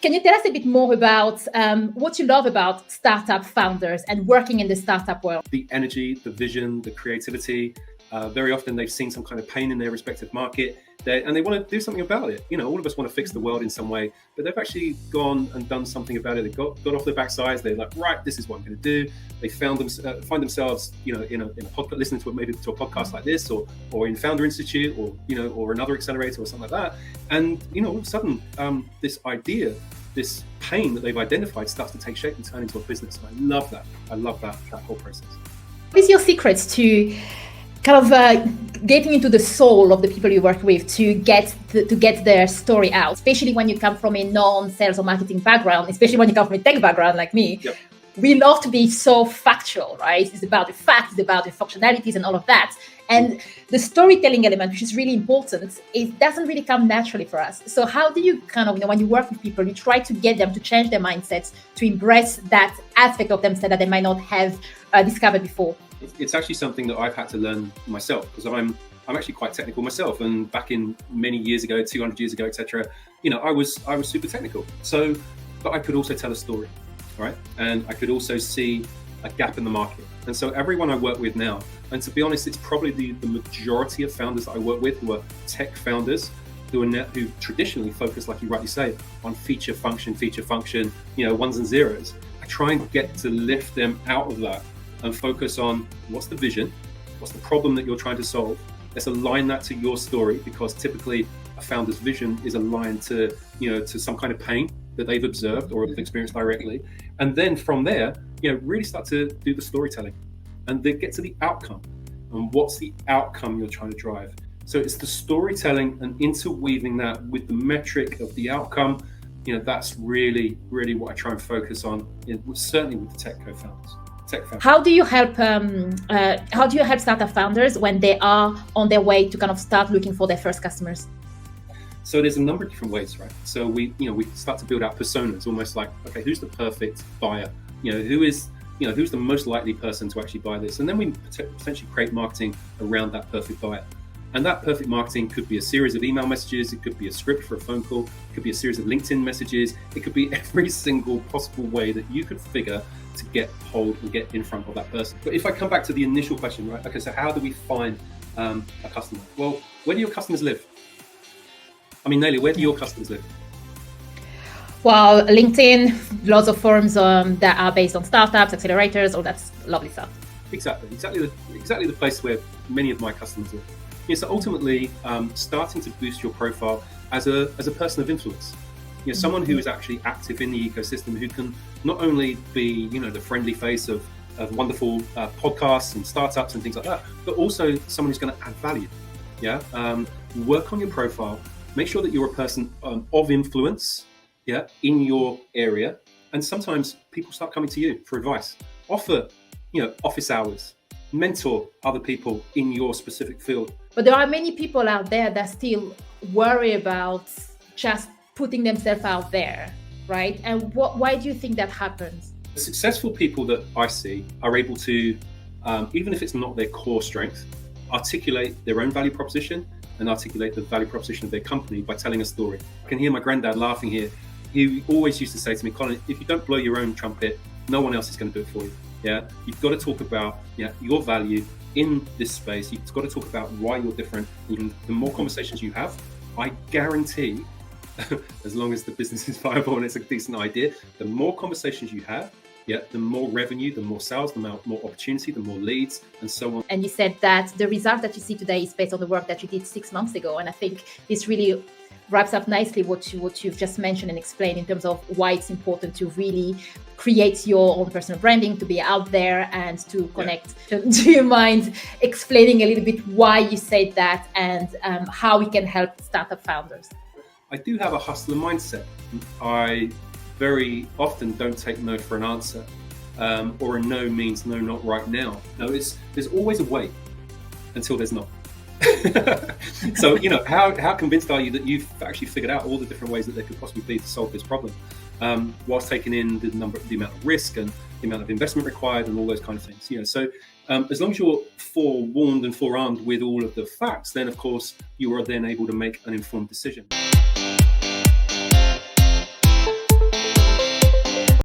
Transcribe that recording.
Can you tell us a bit more about what you love about startup founders and working in the startup world? The energy, the vision, the creativity. Very often they've seen some kind of pain in their respective market and they want to do something about it. All of us want to fix the world in some way, but they've actually gone and done something about it. They've got off their backsides. They're like, right, this is what I'm going to do. They find themselves, in a podcast, listening to a podcast like this, or in Founder Institute, or another accelerator or something like that. And all of a sudden, this idea, this pain that they've identified starts to take shape and turn into a business. And I love that. I love that whole process. What is your secrets to kind of getting into the soul of the people you work with to get their story out, especially when you come from a non-sales or marketing background, especially when you come from a tech background like me? Yep. We love to be so factual, right? It's about the facts, it's about the functionalities and all of that. And the storytelling element, which is really important, it doesn't really come naturally for us. So how do you kind of, when you work with people, you try to get them to change their mindsets, to embrace that aspect of themselves that they might not have discovered before? It's actually something that I've had to learn myself, because I'm actually quite technical myself. And back in many years ago, 200 years ago, etc., I was super technical. So, but I could also tell a story, right? And I could also see a gap in the market. And so everyone I work with now, and to be honest, it's probably the majority of founders that I work with who are tech founders, who traditionally focus, like you rightly say, on feature function, ones and zeros. I try and get to lift them out of that and focus on what's the vision, what's the problem that you're trying to solve. Let's align that to your story, because typically a founder's vision is aligned to some kind of pain that they've observed or have experienced directly. And then from there, really start to do the storytelling and then get to the outcome. And what's the outcome you're trying to drive? So it's the storytelling and interweaving that with the metric of the outcome. That's really, really what I try and focus on, certainly with the tech co-founders. How do you help startup founders when they are on their way to kind of start looking for their first customers? So there's a number of different ways, right? So we start to build out personas, almost like, okay, who's the perfect buyer? Who's the most likely person to actually buy this? And then we potentially create marketing around that perfect buyer. And that perfect marketing could be a series of email messages. It could be a script for a phone call. It could be a series of LinkedIn messages. It could be every single possible way that you could figure to get hold and get in front of that person. But if I come back to the initial question, right? Okay, so how do we find a customer? Well, where do your customers live? Naily, where do your customers live? Well, LinkedIn, lots of forums that are based on startups, accelerators, all that lovely stuff. Exactly the place where many of my customers live. So ultimately, starting to boost your profile as a person of influence. Someone who is actually active in the ecosystem, who can not only be, the friendly face of wonderful podcasts and startups and things like that, but also someone who's going to add value. Work on your profile. Make sure that you're a person of influence, in your area. And sometimes people start coming to you for advice. Offer, office hours. Mentor other people in your specific field. But there are many people out there that still worry about just putting themselves out there, right? And why do you think that happens? The successful people that I see are able to, even if it's not their core strength, articulate their own value proposition and articulate the value proposition of their company by telling a story. I can hear my granddad laughing here. He always used to say to me, Colin, if you don't blow your own trumpet, no one else is going to do it for you. You've got to talk about your value in this space. You've got to talk about why you're different. And the more conversations you have, I guarantee, as long as the business is viable and it's a decent idea, the more conversations you have, the more revenue, the more sales, the more opportunity, the more leads, and so on. And you said that the result that you see today is based on the work that you did 6 months ago. And I think this really wraps up nicely what you've just mentioned and explained in terms of why it's important to really create your own personal branding, to be out there and to connect. Do you mind explaining a little bit why you said that and how we can help startup founders? I do have a hustler mindset. I very often don't take no for an answer, or a no means no, not right now. No, there's always a way until there's not. So, how convinced are you that you've actually figured out all the different ways that there could possibly be to solve this problem, whilst taking in the amount of risk and the amount of investment required and all those kind of things. So as long as you're forewarned and forearmed with all of the facts, then of course you are then able to make an informed decision.